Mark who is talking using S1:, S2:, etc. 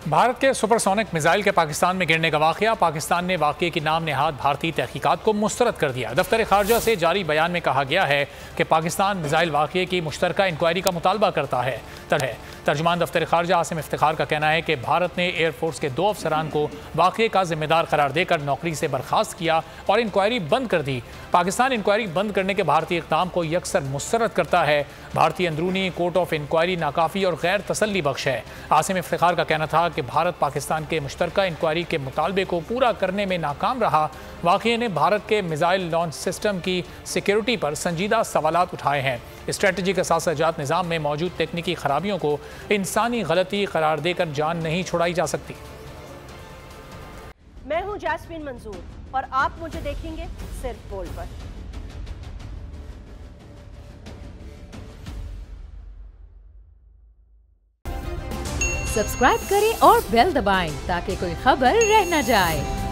S1: भारत के supersonic missile के पाकिस्तान में गिरने का वाकया, पाकिस्तान ने वाकये की नाम नेहाद भारतीय तहकीकात को मुस्तरद कर दिया। दफ्तर खारजा से जारी बयान में कहा गया है कि पाकिस्तान मिसाइल वाकये की मुश्तरका इंक्वायरी का मुतालबा करता है। तर्जुमान दफ्तर खारजा आसिम इफ्तिखार का कहना है कि भारत ने एयरफोर्स के 2 अफसरान को वाकये का जिम्मेदार करार देकर नौकरी से बर्खास्त किया और इंक्वायरी बंद कर दी। पाकिस्तान इंक्वायरी बंद करने के भारतीय इक़दाम को यकसर मुस्तरद करता है। भारतीय अंदरूनी कोर्ट ऑफ इंक्वायरी नाकाफ़ी और गैर तसल्ली बख्श है। आसिम इफ्तिखार का कहना था कि भारत पाकिस्तान के मुश्तरका इंक्वायरी के मुतालबे को पूरा करने में नाकाम रहा। वाक़ये ने भारत के मिसाइल लॉन्च सिस्टम की सिक्योरिटी पर संजीदा सवालात उठाए हैं। स्ट्रेटजिक असासजात निज़ाम में मौजूद तकनीकी खराबियों को इंसानी गलती करार देकर जान नहीं छुड़ाई जा सकती।
S2: मैं हूं जैस्मीन मंजूर और आप मुझे देखेंगे सिर्फ बोल पर।
S3: सब्सक्राइब करें और बेल दबाएं ताकि कोई खबर रह न जाए।